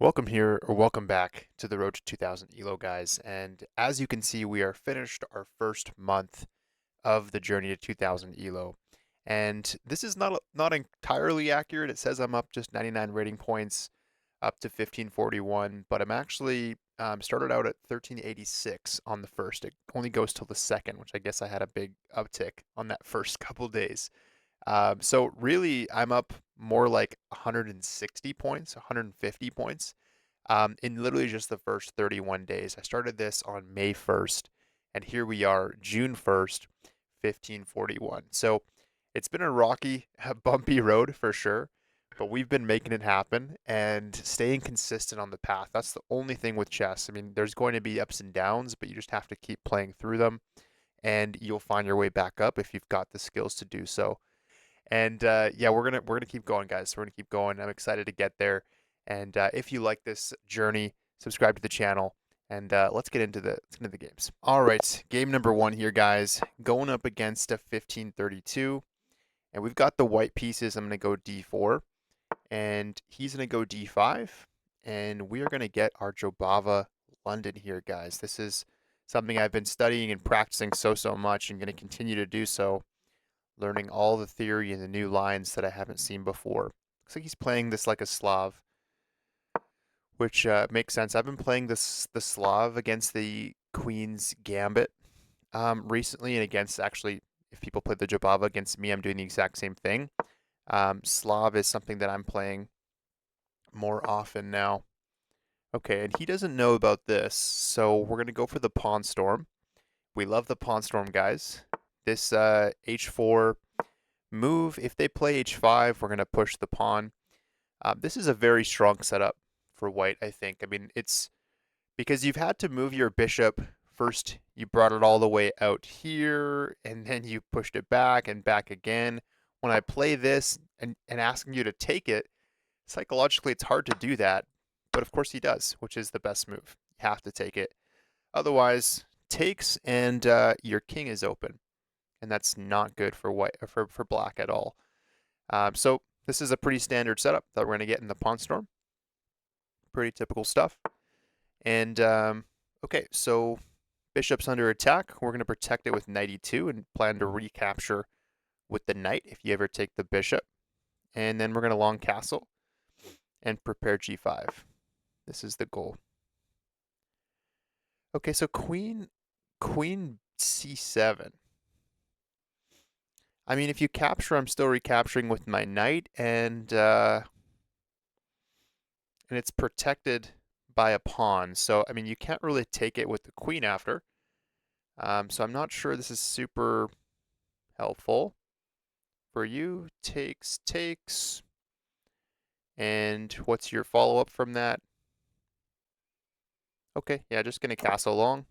Welcome here, or welcome back to the Road to 2000 ELO, guys. And as you can see, we are finished our first month of the journey to 2000 ELO. And this is not entirely accurate. It says I'm up just 99 rating points, up to 1541, but I'm actually started out at 1386 on the first. It only goes till the second, which I guess I had a big uptick on that first couple days. So really, I'm up more like 160 points, 150 points, in literally just the first 31 days. I started this on May 1st, and here we are, June 1st, 1541. So it's been a rocky, bumpy road for sure, but we've been making it happen and staying consistent on the path. That's the only thing with chess. I mean, there's going to be ups and downs, but you just have to keep playing through them, and you'll find your way back up if you've got the skills to do so. And yeah, we're gonna keep going, guys. We're gonna keep going. I'm excited to get there. And if you like this journey, subscribe to the channel. And let's get into the games. All right, game number one here, guys. Going up against a 1532, and we've got the white pieces. I'm gonna go d4, and he's gonna go d5, and we are gonna get our Jobava London here, guys. This is something I've been studying and practicing so much, and gonna continue to do so, learning all the theory and the new lines that I haven't seen before. Looks like he's playing this like a Slav, which makes sense. I've been playing the Slav against the Queen's Gambit recently, and against, actually, if people play the Jobava against me, I'm doing the exact same thing. Slav is something that I'm playing more often now. Okay, and he doesn't know about this, so we're going to go for the Pawn Storm. We love the Pawn Storm, guys. This h4 move, if they play h5, we're going to push the pawn. This is a very strong setup for white, I think. I mean, it's because you've had to move your bishop. First, you brought it all the way out here, and then you pushed it back and back again. When I play this and asking you to take it, psychologically, it's hard to do that. But of course he does, which is the best move. You have to take it. Otherwise, takes, and your king is open. And that's not good for white, for black at all. So this is a pretty standard setup that we're going to get in the Pawn Storm. Pretty typical stuff. And okay, so bishop's under attack. We're going to protect it with knight e2 and plan to recapture with the knight if you ever take the bishop. And then we're going to long castle and prepare g5. This is the goal. Okay, so queen c7. I mean, if you capture, I'm still recapturing with my knight, and it's protected by a pawn. So, I mean, you can't really take it with the queen after. So I'm not sure this is super helpful for you. Takes, takes. And what's your follow-up from that? Okay, yeah, just going to castle long.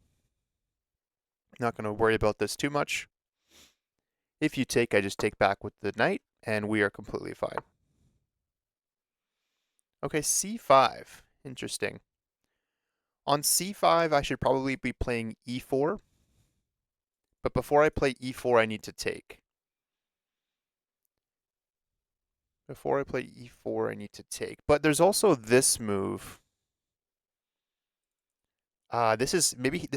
Not going to worry about this too much. If you take, I just take back with the knight, and we are completely fine. Okay, c5. Interesting. On c5, I should probably be playing e4. But before I play e4, I need to take. Before I play e4, I need to take. But there's also this move. This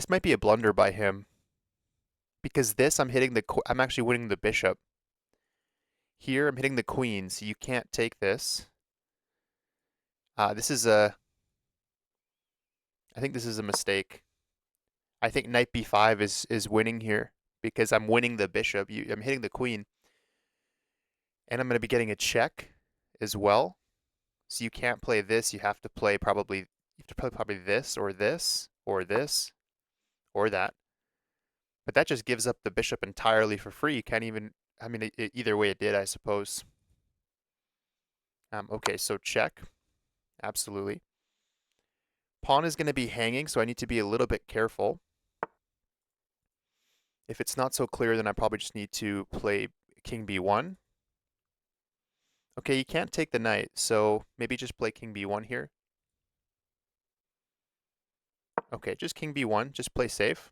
might be a blunder by him. Because this, I'm actually winning the bishop. Here, I'm hitting the queen, so you can't take this. I think this is a mistake. I think knight b5 is winning here because I'm winning the bishop. I'm hitting the queen. And I'm going to be getting a check as well. So you can't play this. You have to play probably this or this or this or that. But that just gives up the bishop entirely for free. You can't even, I mean, either way it did, I suppose. Okay, so check. Absolutely. Pawn is going to be hanging, so I need to be a little bit careful. If it's not so clear, then I probably just need to play king b1. Okay, you can't take the knight, so maybe just play king b1 here. Okay, just king b1, just play safe.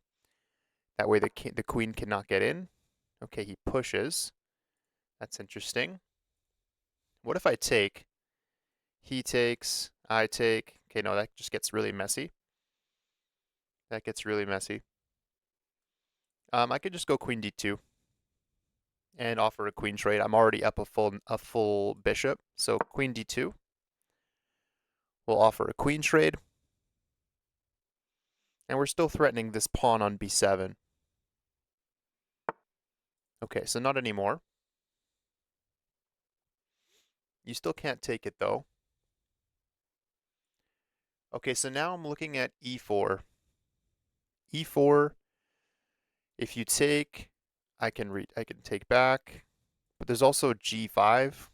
That way the queen cannot get in. Okay, he pushes. That's interesting. What if I take? He takes, I take, Okay, no, that just gets really messy. That gets really messy. I could just go queen d2 and offer a queen trade. I'm already up a full bishop, so queen d2. We'll offer a queen trade. And we're still threatening this pawn on b7. Okay, so not anymore. You still can't take it though. Okay, so now I'm looking at e4. e4, if you take, I can take back, but there's also g5. There's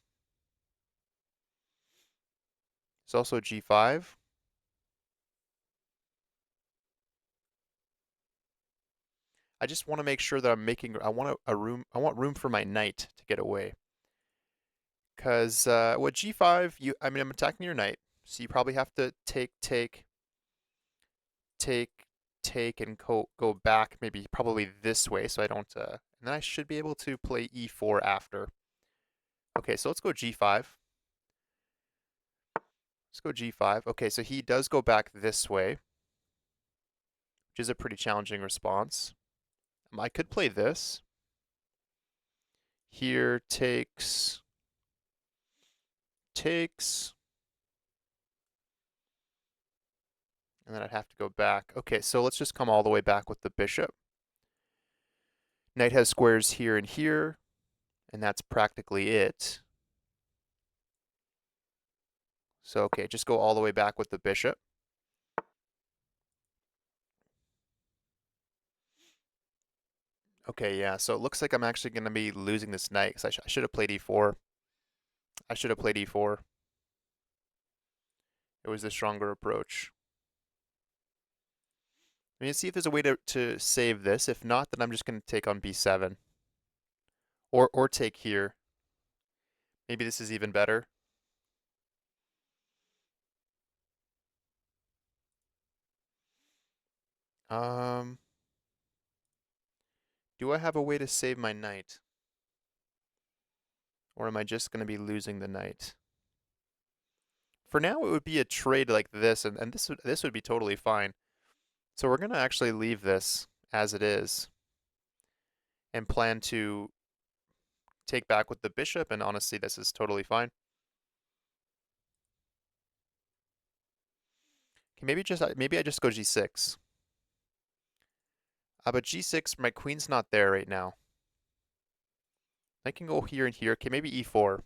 also g5. I just want to make sure that I'm making, I want room for my knight to get away. Because what g5, I mean, I'm attacking your knight, so you probably have to take, and go back, maybe probably this way, so I don't, and then I should be able to play e4 after. Okay, so let's go g5. Let's go g5. Okay, so he does go back this way, which is a pretty challenging response. I could play this. Here takes, and then I'd have to go back. Okay, so let's just come all the way back with the bishop. Knight has squares here and here, and that's practically it. So, okay, just go all the way back with the bishop. Okay, yeah, so it looks like I'm actually going to be losing this knight, because I should have played e4. I should have played e4. It was the stronger approach. I mean, see if there's a way to save this. If not, then I'm just going to take on b7. Or take here. Maybe this is even better. Do I have a way to save my knight? Or am I just going to be losing the knight? For now, it would be a trade like this, and this would be totally fine. So we're going to actually leave this as it is and plan to take back with the bishop, and honestly, this is totally fine. Okay, maybe I just go g6. But g6, my queen's not there right now. I can go here and here. Okay, maybe e4.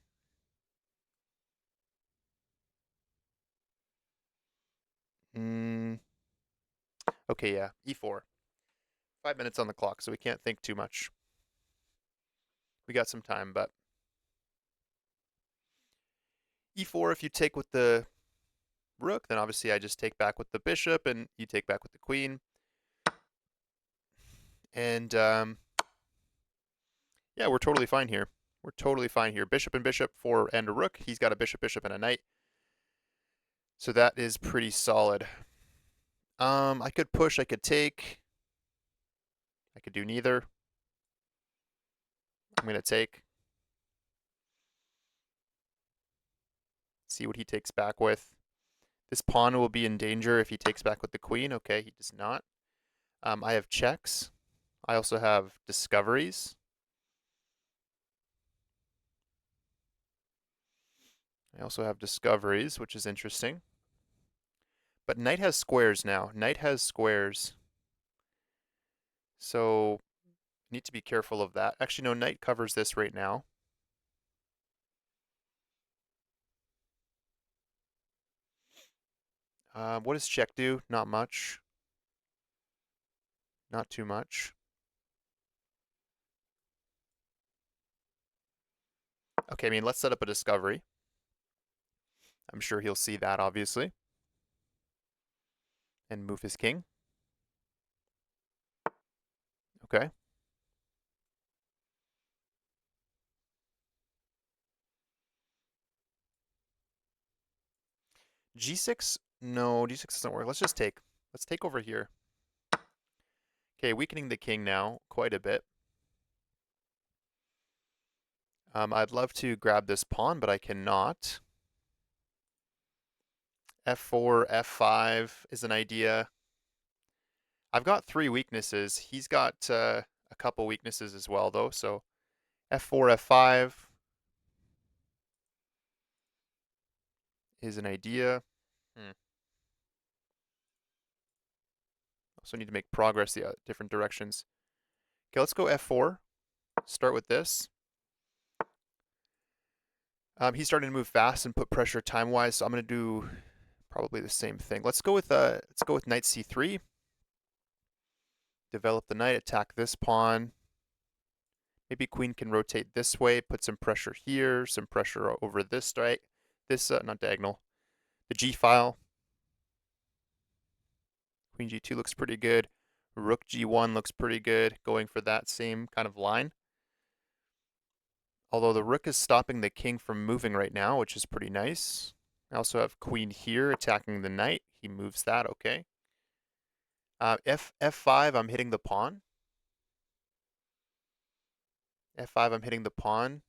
Okay, yeah, e4. 5 minutes on the clock, so we can't think too much. We got some time, but e4, if you take with the rook, then obviously I just take back with the bishop, and you take back with the queen. And yeah, we're totally fine here. We're totally fine here. Bishop and bishop and a rook. He's got a bishop, bishop, and a knight. So that is pretty solid. I could push, I could take. I could do neither. I'm going to take. See what he takes back with. This pawn will be in danger if he takes back with the queen. Okay, he does not. I have checks. I also have discoveries. Which is interesting. But knight has squares now. Knight has squares. So need to be careful of that. Actually, no, knight covers this right now. What does check do? Not much. Not too much. Okay, I mean, let's set up a discovery. I'm sure he'll see that, obviously. And move his king. Okay. g6? No, g6 doesn't work. Let's just take. Let's take over here. Okay, weakening the king now quite a bit. I'd love to grab this pawn, but I cannot. F4, F5 is an idea. I've got 3 weaknesses. He's got a couple weaknesses as well, though. So F4, F5 is an idea. Also need to make progress the different directions. Okay, let's go F4. Start with this. He's starting to move fast and put pressure time-wise, so I'm going to do probably the same thing. Let's go with knight C3. Develop the knight, attack this pawn. Maybe queen can rotate this way, put some pressure here, some pressure over this strike. This, not diagonal. The G file. Queen G2 looks pretty good. Rook G1 looks pretty good, going for that same kind of line. Although the rook is stopping the king from moving right now, which is pretty nice. I also have queen here attacking the knight. He moves that, okay. F5, I'm hitting the pawn. F5, I'm hitting the pawn.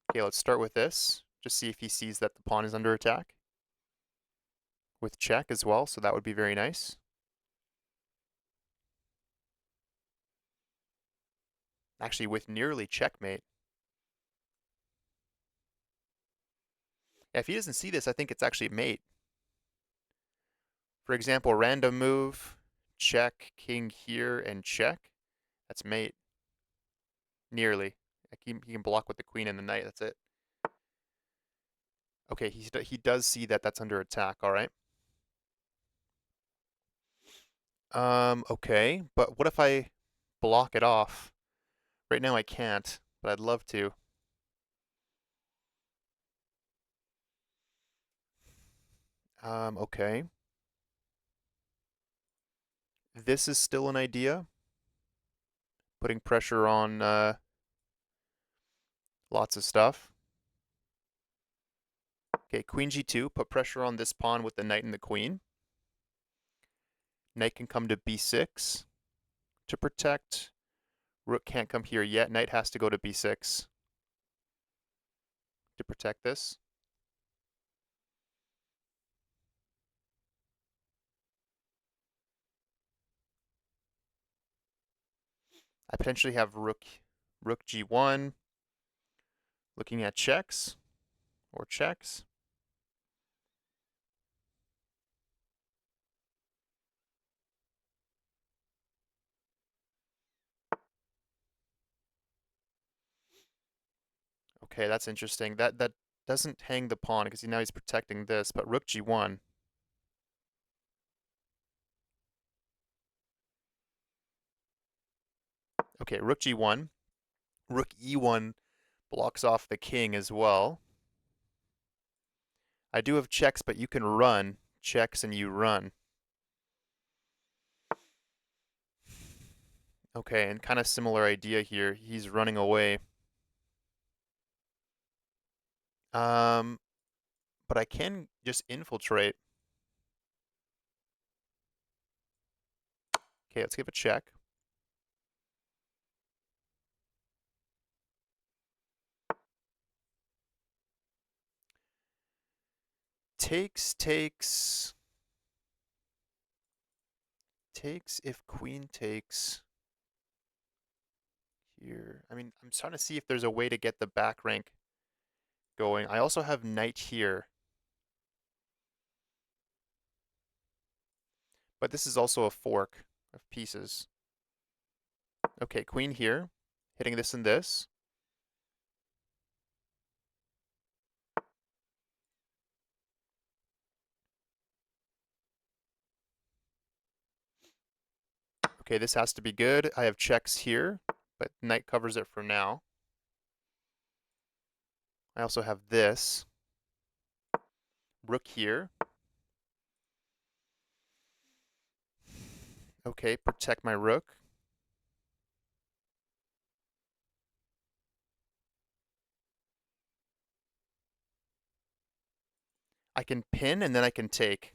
Okay, let's start with this. Just see if he sees that the pawn is under attack. With check as well, so that would be very nice. Actually, with nearly checkmate. If he doesn't see this, I think it's actually mate. For example, random move, check, king here, and check. That's mate. Nearly. He can block with the queen and the knight, that's it. Okay, he does see that that's under attack, all right. Okay, but what if I block it off? Right now I can't, but I'd love to. Okay. This is still an idea. Putting pressure on lots of stuff. Okay, queen g2, put pressure on this pawn with the knight and the queen. Knight can come to b6 to protect. Rook can't come here yet. Knight has to go to b6 to protect this. I potentially have rook g1, looking at checks or checks. Okay, that's interesting. That doesn't hang the pawn because now he's protecting this, but rook g1. Okay, rook g1. Rook e1 blocks off the king as well. I do have checks, but you can run. Checks and you run. Okay, and kind of similar idea here. He's running away. But I can just infiltrate. Okay, let's give a check. Takes if queen takes here. I mean, I'm trying to see if there's a way to get the back rank going. I also have knight here. But this is also a fork of pieces. Okay, queen here, hitting this and this. Okay, this has to be good. I have checks here, but knight covers it for now. I also have this. Rook here. Okay, protect my rook. I can pin and then I can take.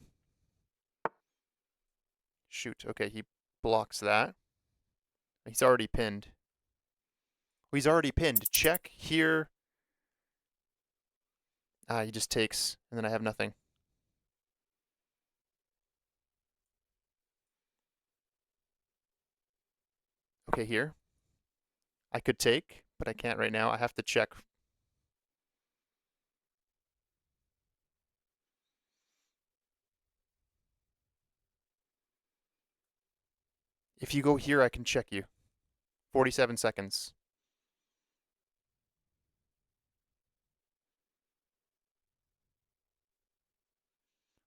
Shoot, okay, he blocks that. He's already pinned. He's already pinned. Check here. He just takes, and then I have nothing. Okay, here. I could take, but I can't right now. I have to check. If you go here, I can check you. 47 seconds.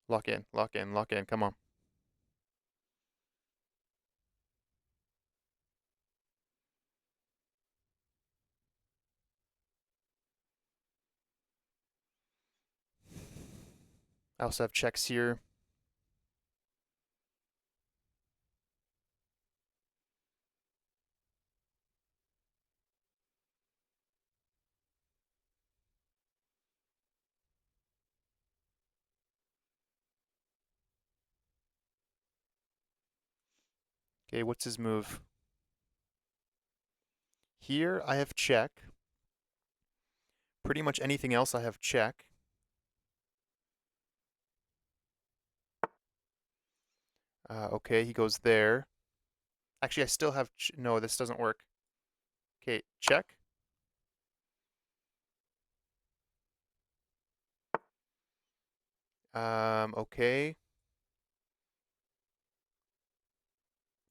Lock in, lock in, lock in. Come on. I also have checks here. Okay, what's his move? Here I have check. Pretty much anything else I have check. Okay, he goes there. Actually, I still have... no, this doesn't work. Okay, check. Okay.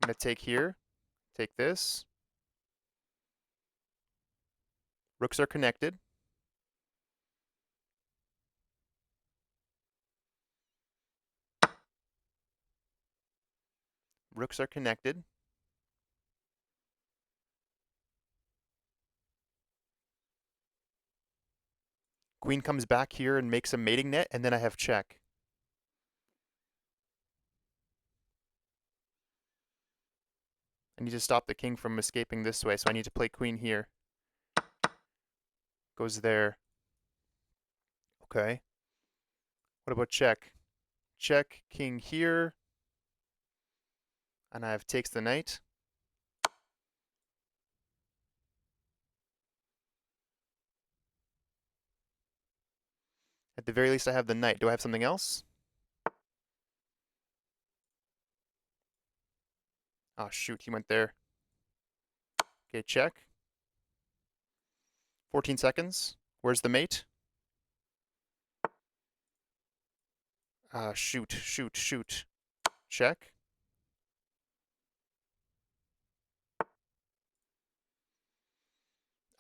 I'm going to take here. Take this. Rooks are connected. Rooks are connected. Queen comes back here and makes a mating net, and then I have check. I need to stop the king from escaping this way, so I need to play queen here. Goes there. Okay. What about check? Check, king here. And I have takes the knight. At the very least, I have the knight. Do I have something else? Oh, shoot, he went there. Okay, check. 14 seconds. Where's the mate? Shoot, shoot, shoot. Check.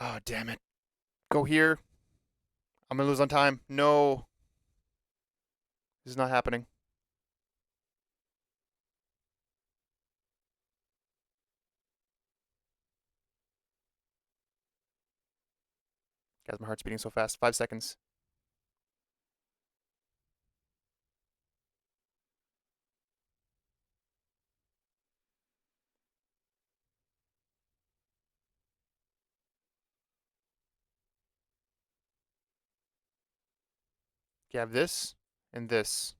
Oh, damn it. Go here. I'm going to lose on time. No. This is not happening. Guys, my heart's beating so fast. 5 seconds. Okay, I have this and this.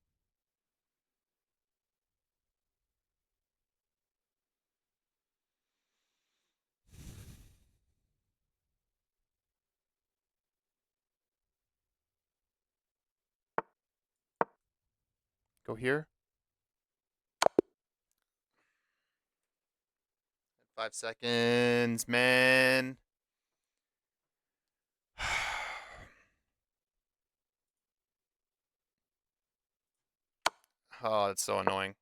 Go here. 5 seconds, man. Oh, that's so annoying.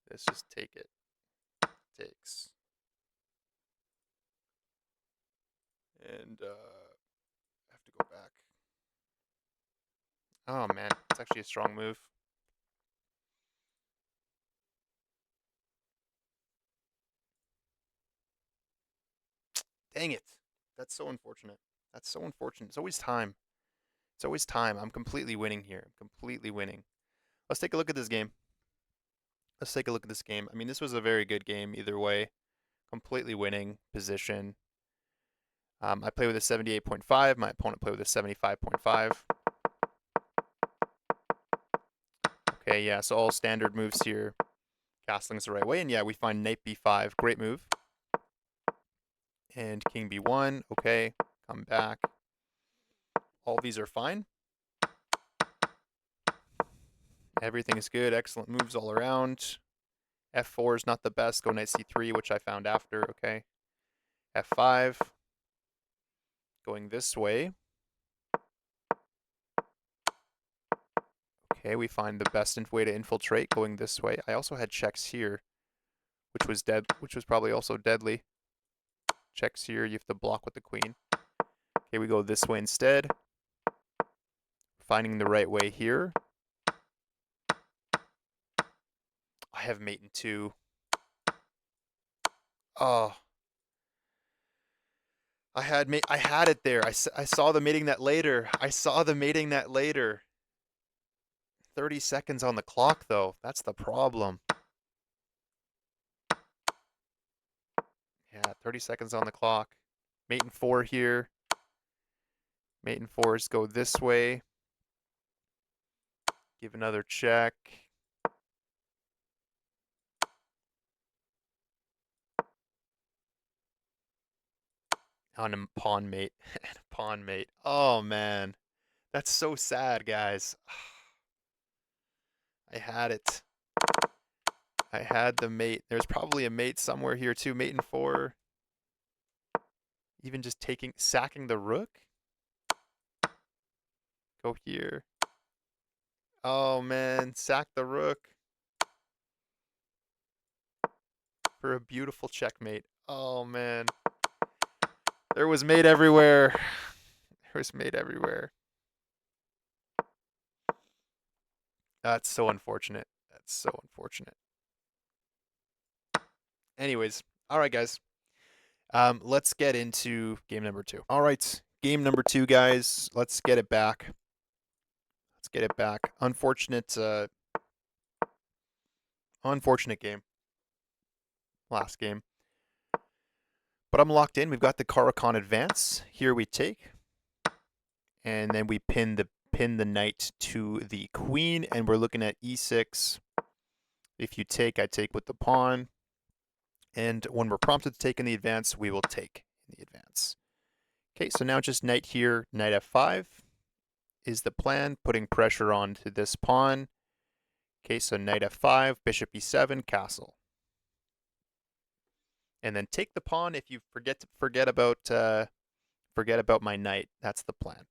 Let's just take it. Takes. And I have to go back. Oh man, it's actually a strong move. Dang it. That's so unfortunate. That's so unfortunate. It's always time. It's always time. I'm completely winning here. I'm completely winning. Let's take a look at this game. Let's take a look at this game. I mean, this was a very good game either way. Completely winning position. I play with a 78.5. My opponent played with a 75.5. Okay, yeah, so all standard moves here. Castling's the right way. And yeah, we find knight b5. Great move. And king b1. Okay, come back. All these are fine. Everything is good. Excellent moves all around. F4 is not the best. Go knight c3, which I found after. Okay. F5. Going this way. Okay, we find the best way to infiltrate going this way. I also had checks here, which was probably also deadly. Checks here, you have to block with the queen. Okay, we go this way instead. Finding the right way here. I have mate in 2. Oh. I had it there. I saw the mating net later. 30 seconds on the clock, though. That's the problem. Yeah, 30 seconds on the clock. Mate in 4 here. Mate in 4s go this way. Give another check. On a pawn mate. And a pawn mate. Oh, man. That's so sad, guys. I had it. I had the mate. There's probably a mate somewhere here too. Mate in 4. Even just sacking the rook. Go here. Oh man, sack the rook. For a beautiful checkmate. Oh man. There was mate everywhere. There was mate everywhere. That's so unfortunate. That's so unfortunate. Anyways, all right, guys. Let's get into game number 2. All right, game number 2, guys. Let's get it back. Let's get it back. Unfortunate game. Last game. But I'm locked in. We've got the Caro-Kann advance. Here we take. And then we pin the knight to the queen, and we're looking at e6. If you take, I take with the pawn. And when we're prompted to take in the advance, we will take in the advance. Okay, so now just knight here, knight f5 is the plan, putting pressure onto this pawn. Okay, so knight f5, bishop e7, castle. And then take the pawn if you forget about my knight. That's the plan.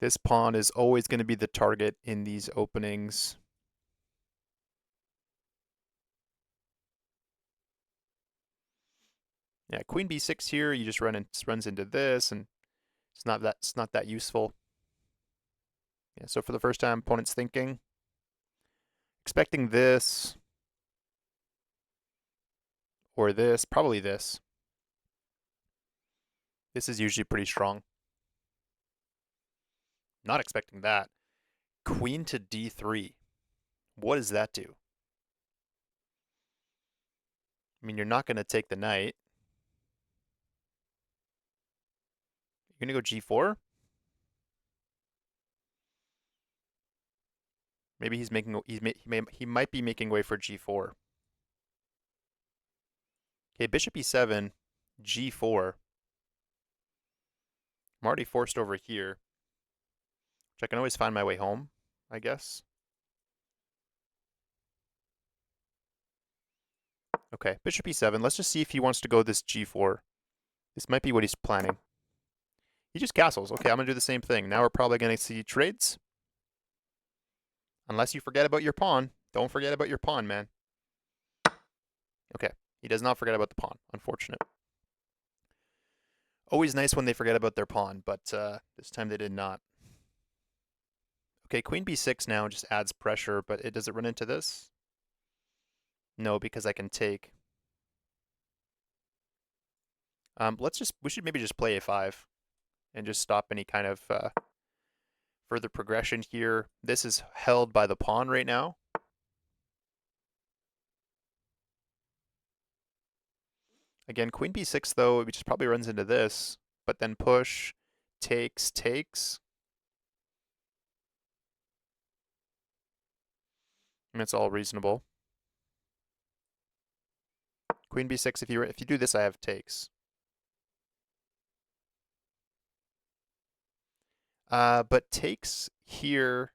This pawn is always going to be the target in these openings. Yeah, queen b6 here, you just runs into this, and it's not that useful. Yeah, so for the first time, opponent's thinking, expecting this or this, probably this. This is usually pretty strong. Not expecting that. Queen to d3. What does that do? I mean, you're not going to take the knight. You're going to go g4? Maybe he might be making way for g4. Okay, bishop e7, g4. I'm already forced over here, which I can always find my way home, I guess. Okay, bishop e7. Let's just see if he wants to go this g4. This might be what he's planning. He just castles. Okay, I'm going to do the same thing. Now we're probably going to see trades. Unless you forget about your pawn. Don't forget about your pawn, man. Okay, he does not forget about the pawn. Unfortunate. Always nice when they forget about their pawn, but this time they did not. Okay, queen b6 now just adds pressure, but does it run into this? No, because I can take. We should maybe just play a5 and just stop any kind of further progression here. This is held by the pawn right now. Again, queen b6 though, it just probably runs into this, but then push, takes. And it's all reasonable. Queen b6, if you do this, I have takes. But takes here,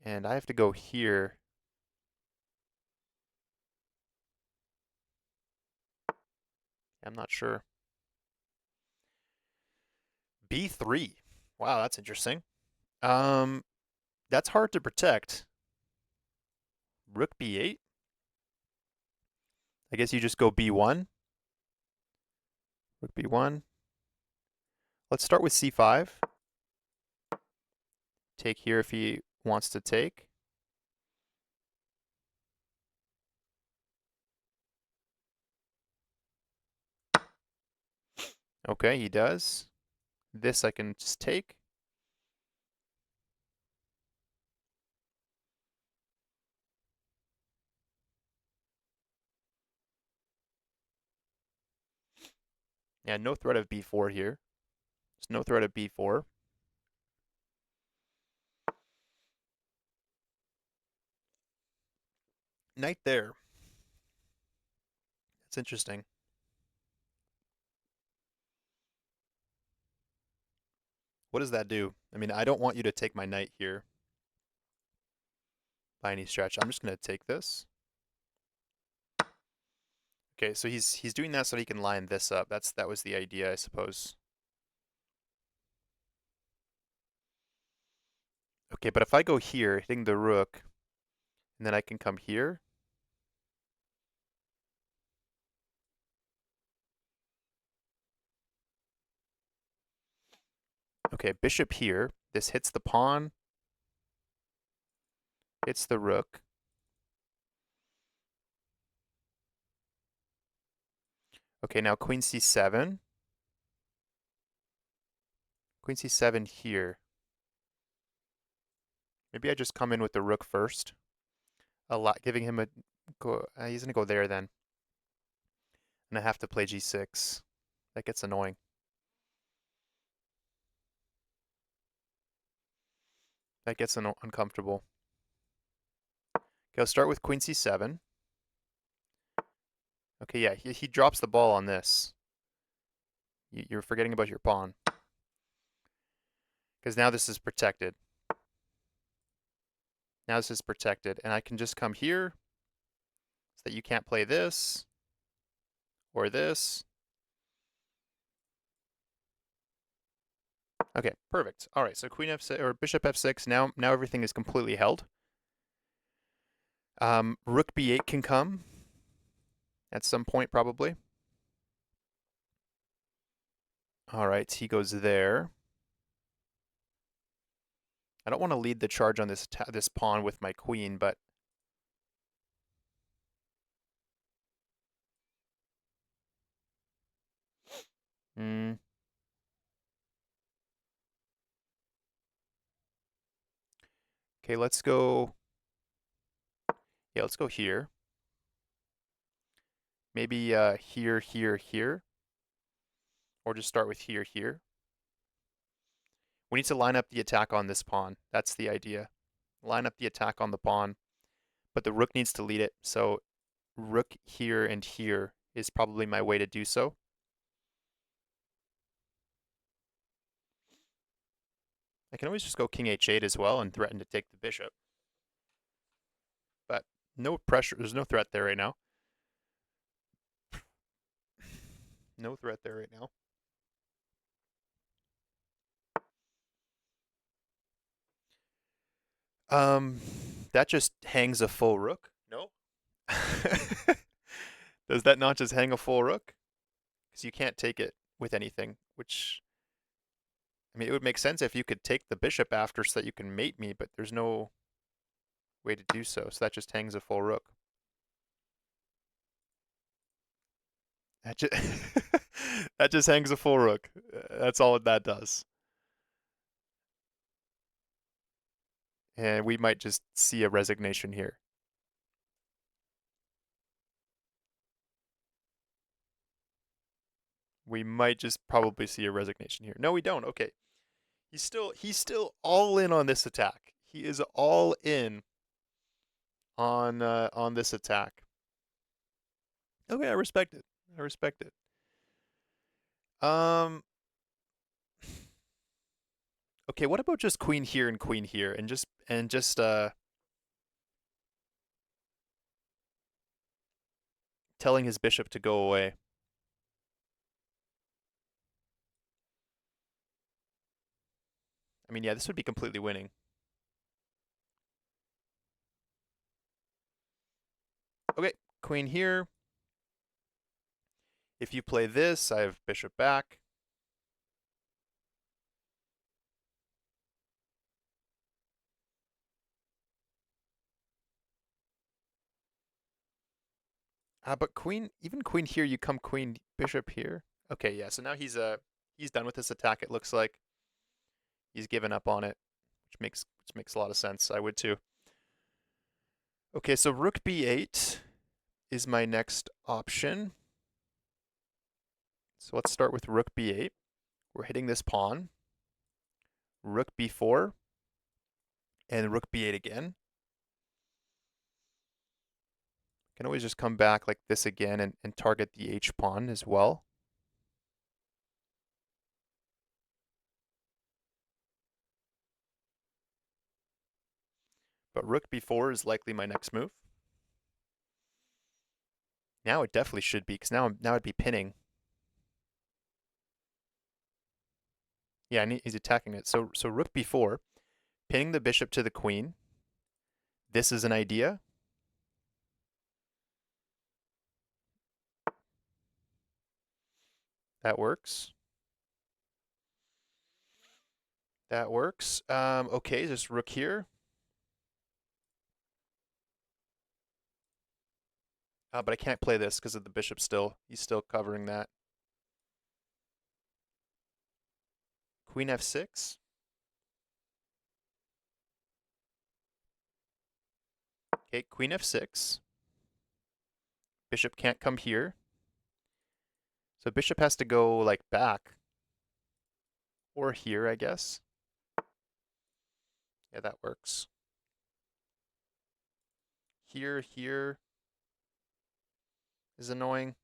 and I have to go here. I'm not sure. B3. Wow, that's interesting. Um, that's hard to protect. Rook B8. I guess you just go B1. Rook B1. Let's start with C5. Take here if he wants to take. Okay, he does. This I can just take. Yeah, no threat of B4 here. There's no threat of B4. Knight there. That's interesting. What does that do? I mean, I don't want you to take my knight here by any stretch. I'm just going to take this. Okay, so he's doing that so he can line this up. That was the idea, I suppose. Okay, but if I go here, hitting the rook, and then I can come here. Okay, bishop here. This hits the pawn, hits the rook. Okay, now queen c7. Queen c7 here. Maybe I just come in with the rook first. Giving him a go. He's gonna go there then, and I have to play g6. That gets annoying. That gets uncomfortable. Okay, I'll start with queen c7. Okay, yeah, he drops the ball on this. You're forgetting about your pawn. Because now this is protected. Now this is protected, and I can just come here so that you can't play this or this. Okay, perfect. All right, so queen f6 or bishop f6. Now everything is completely held. Rook b8 can come at some point probably. All right, he goes there. I don't want to lead the charge on this pawn with my queen, but okay, let's go. Yeah, let's go here. Maybe here, here, here, or just start with here, here. We need to line up the attack on this pawn. That's the idea. Line up the attack on the pawn, but the rook needs to lead it. So rook here and here is probably my way to do so. I can always just go king h8 as well and threaten to take the bishop. But no pressure. There's no threat there right now. No threat there right now. That just hangs a full rook. No? Does that not just hang a full rook? Because you can't take it with anything, which, I mean, it would make sense if you could take the bishop after so that you can mate me, but there's no way to do so. So that just hangs a full rook. That just, that just hangs a full rook. That's all that does. And we might just see a resignation here. We might just probably see a resignation here. No, we don't. Okay. He's still all in on this attack. He is all in on this attack. Okay, I respect it. I respect it. Um Okay, what about just queen here and just telling his bishop to go away? I mean, yeah, this would be completely winning. Okay, queen here. If you play this, I have bishop back. But queen, even queen here, you come queen, bishop here. Okay, yeah, so now he's done with this attack, it looks like. He's given up on it, which makes a lot of sense. I would too. Okay, so rook b8 is my next option. So let's start with rook b8. We're hitting this pawn. Rook b4 and rook b8 again. Can always just come back like this again and target the h pawn as well. But rook b4 is likely my next move. Now it definitely should be, because now I'd be pinning. Yeah, he's attacking it. So rook b4, pinning the bishop to the queen. This is an idea. That works. That works. Okay, just rook here. But I can't play this because of the bishop still. He's still covering that. Queen f6. Okay, queen f6. Bishop can't come here. So bishop has to go like back. Or here, I guess. Yeah, that works. Here is annoying.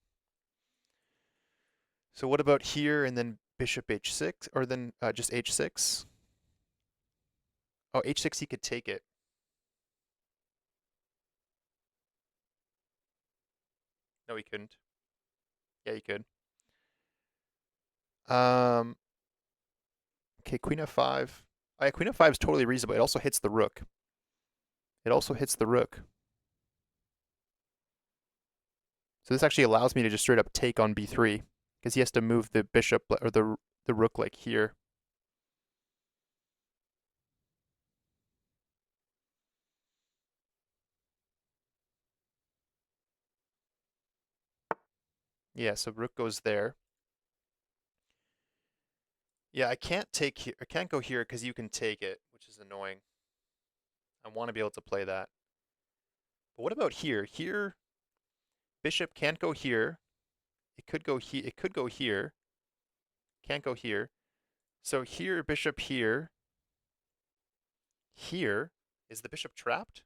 So what about here and then bishop h6, or then just h6? Oh, h6, he could take it. No, he couldn't. Yeah, he could. Okay, queen f5. Oh, yeah, queen f5 is totally reasonable. It also hits the rook. It also hits the rook. So this actually allows me to just straight up take on b3, because he has to move the bishop or the rook like here. Yeah, so rook goes there. Yeah, I can't take here. I can't go here because you can take it, which is annoying. I want to be able to play that. But what about here? Here, bishop can't go here. It could go here. It could go here. Can't go here. So here, bishop here. Here, is the bishop trapped?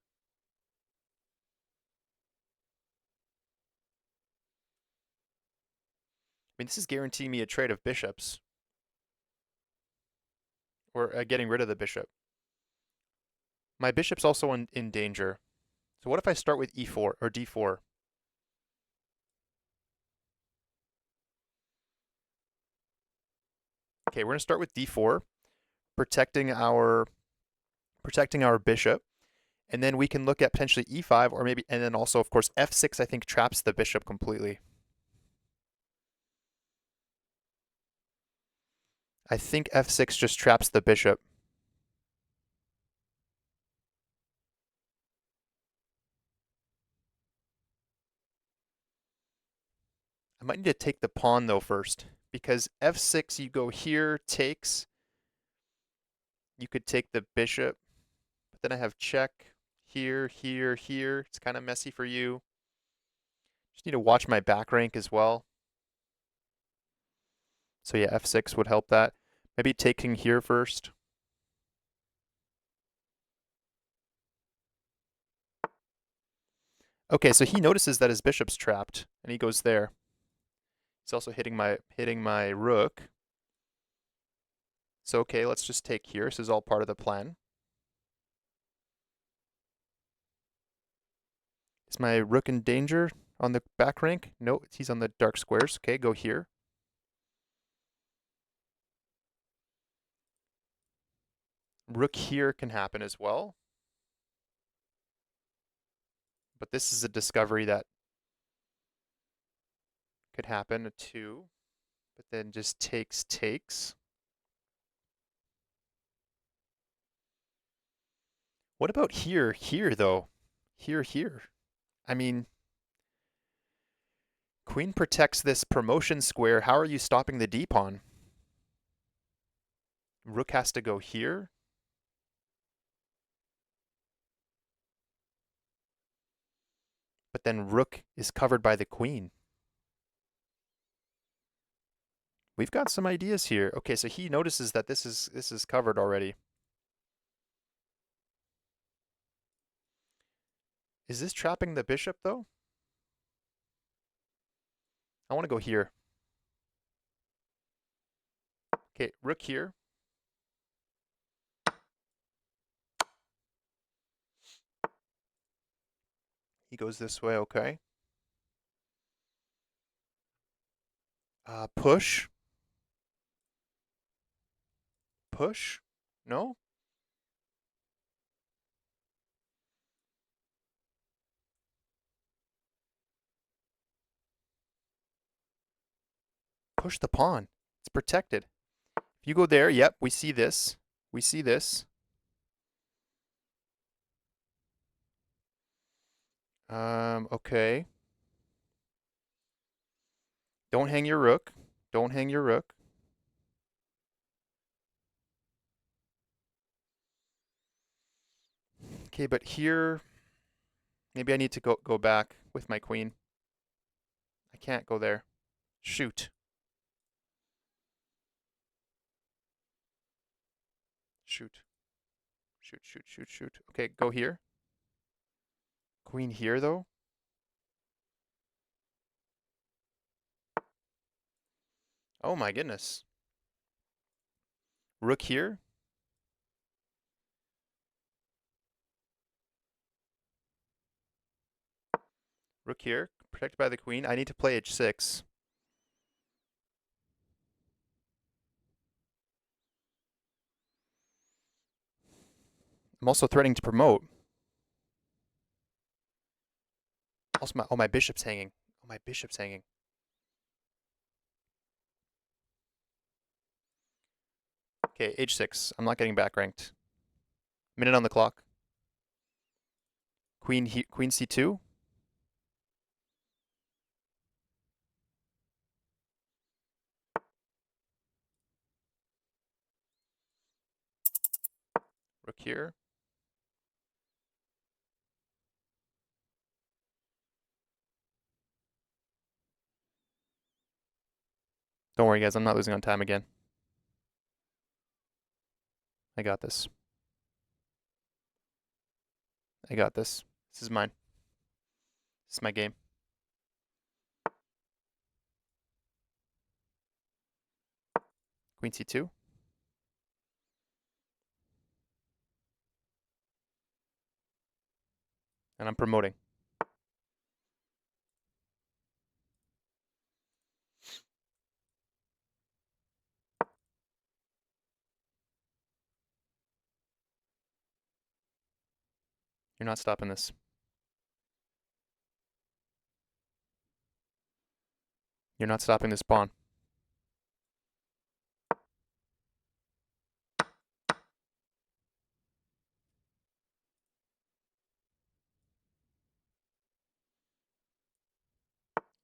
I mean, this is guaranteeing me a trade of bishops. Or getting rid of the bishop. My bishop's also in danger. So what if I start with e4 or d4? Okay, we're going to start with d4, protecting our bishop. And then we can look at potentially e5 or maybe, and then also, of course, f6, I think, traps the bishop completely. I think f6 just traps the bishop. I might need to take the pawn, though, first. Because f6, you go here, takes. You could take the bishop. But then I have check here, here, here. It's kind of messy for you. Just need to watch my back rank as well. So yeah, f6 would help that. Maybe taking here first. Okay, so he notices that his bishop's trapped, and he goes there. He's also hitting my rook. So, okay, let's just take here. This is all part of the plan. Is my rook in danger on the back rank? No, he's on the dark squares. Okay, go here. Rook here can happen as well. But this is a discovery that could happen, a 2. But then just takes. What about here, though? Here. I mean, queen protects this promotion square. How are you stopping the d pawn? Rook has to go here. But then rook is covered by the queen. We've got some ideas here. Okay, so he notices that this is covered already. Is this trapping the bishop, though? I want to go here. Okay, rook here. He goes this way, okay. Push. Push? No? Push the pawn. It's protected. If you go there, yep, we see this. We see this. Okay. Don't hang your rook. Don't hang your rook. Okay, but here, maybe I need to go back with my queen. I can't go there. Shoot. Shoot. Shoot. Okay, go here. Queen here, though. Oh my goodness. Rook here. Rook here. Protected by the queen. I need to play h6. I'm also threatening to promote. Also, my bishop's hanging. Oh, my bishop's hanging. Okay, h6. I'm not getting back ranked. Minute on the clock. Queen c2. Rook here. Don't worry, guys. I'm not losing on time again. I got this. I got this. This is mine. This is my game. Queen c2. And I'm promoting. You're not stopping this. You're not stopping this pawn.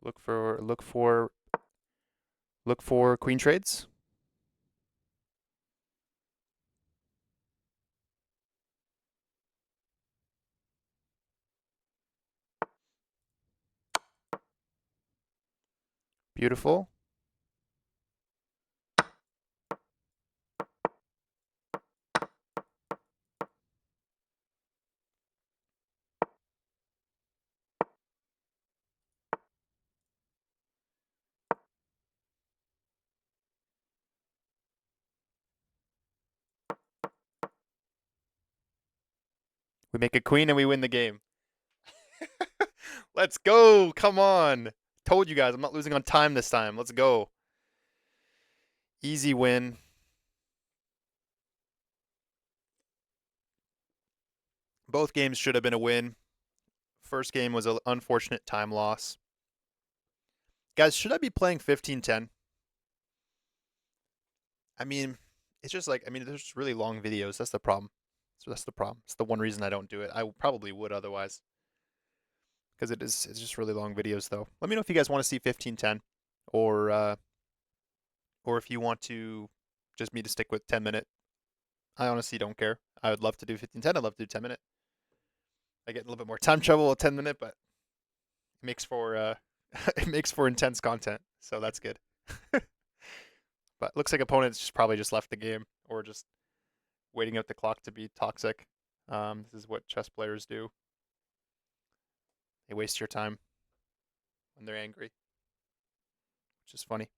Look for queen trades. Beautiful. We make a queen and we win the game. Let's go. Come on. Told you guys, I'm not losing on time this time. Let's go. Easy win. Both games should have been a win. First game was an unfortunate time loss. Guys, should I be playing 15-10? I mean, it's just like, there's really long videos. That's the problem. So that's the problem. It's the one reason I don't do it. I probably would otherwise. Because it's just really long videos though. Let me know if you guys want to see 15-10 or if you want to just me to stick with 10-minute. I honestly don't care. I would love to do 15-10. I'd love to do 10-minute. I get a little bit more time trouble with 10-minute, but it makes for it makes for intense content. So that's good. But looks like opponents just probably just left the game or just waiting out the clock to be toxic. This is what chess players do. They waste your time when they're angry, which is funny.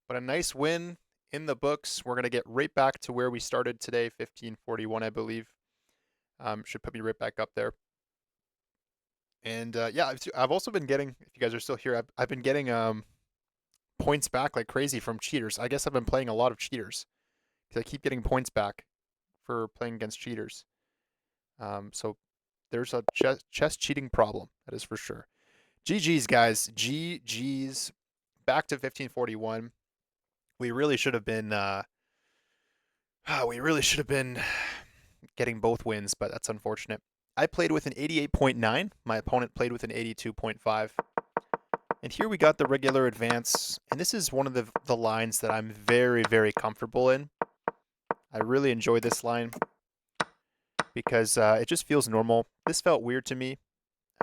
But a nice win in the books. We're going to get right back to where we started today, 1541, I believe. Should put me right back up there. And yeah, I've also been getting, if you guys are still here, I've been getting points back like crazy from cheaters. I guess I've been playing a lot of cheaters because I keep getting points back for playing against cheaters. So there's a chess cheating problem, that is for sure. GG's, guys. GG's. Back to 1541. We really should have been getting both wins, but that's unfortunate. I played with an 88.9. My opponent played with an 82.5. And here we got the regular advance. And this is one of the lines that I'm very, very comfortable in. I really enjoy this line because it just feels normal. This felt weird to me.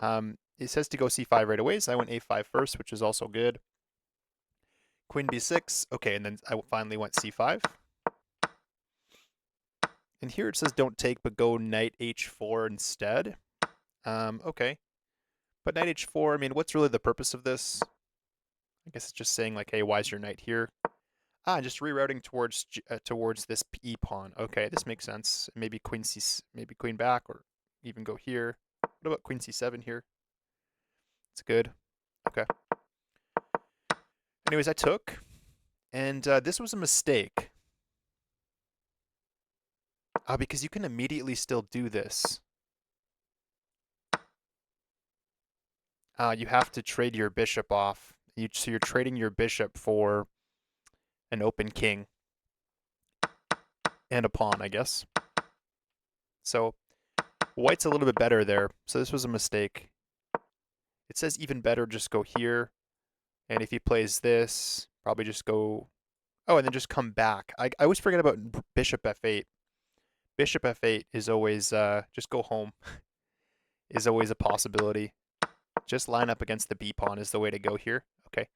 It says to go c5 right away, so I went a5 first, which is also good. Queen b6. Okay, and then I finally went c5. And here it says don't take, but go knight h4 instead. Okay. But knight h4, I mean, what's really the purpose of this? I guess it's just saying like, hey, why is your knight here? Just rerouting towards this e pawn. Okay, this makes sense. Maybe queen maybe queen back, or even go here. What about queen c7 here? It's good. Okay. Anyways, I took, and this was a mistake. Because you can immediately still do this. You have to trade your bishop off. So you're trading your bishop for an open king and a pawn, I guess. So white's a little bit better there. So this was a mistake. It says even better, just go here. And if he plays this, probably just go... Oh, and then just come back. I always forget about bishop f8. Bishop f8 is always, just go home, is always a possibility. Just line up against the b pawn is the way to go here. Okay.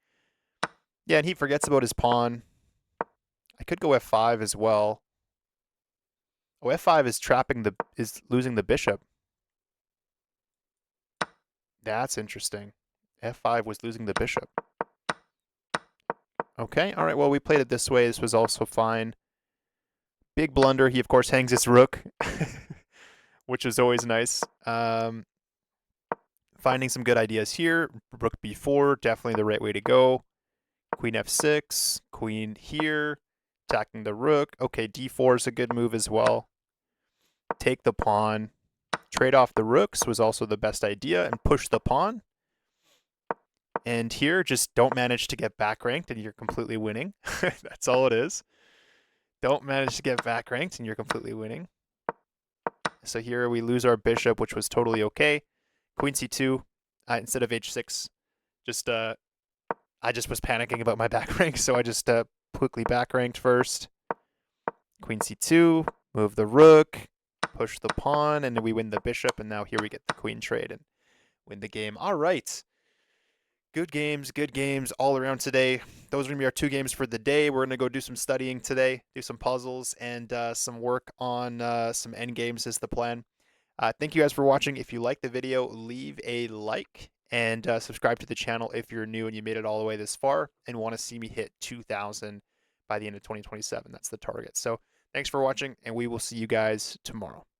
Yeah, and he forgets about his pawn. I could go f5 as well. Oh, f5 is losing the bishop. That's interesting. f5 was losing the bishop. Okay, all right, well, we played it this way. This was also fine. Big blunder. He, of course, hangs his rook, which is always nice. Finding some good ideas here. Rook b4, definitely the right way to go. Queen f6, queen here, attacking the rook. Okay, d4 is a good move as well. Take the pawn. Trade off the rooks was also the best idea, and push the pawn. And here, just don't manage to get back ranked, and you're completely winning. That's all it is. Don't manage to get back ranked, and you're completely winning. So here we lose our bishop, which was totally okay. Queen c2 instead of h6. I just was panicking about my back rank, so I just quickly back ranked first. Queen c2, move the rook, push the pawn, and then we win the bishop, and now here we get the queen trade and win the game. All right. Good games all around today. Those are going to be our 2 games for the day. We're going to go do some studying today, do some puzzles, and some work on some end games is the plan. Thank you guys for watching. If you like the video, leave a like and subscribe to the channel if you're new and you made it all the way this far and want to see me hit 2,000 by the end of 2027. That's the target. So thanks for watching, and we will see you guys tomorrow.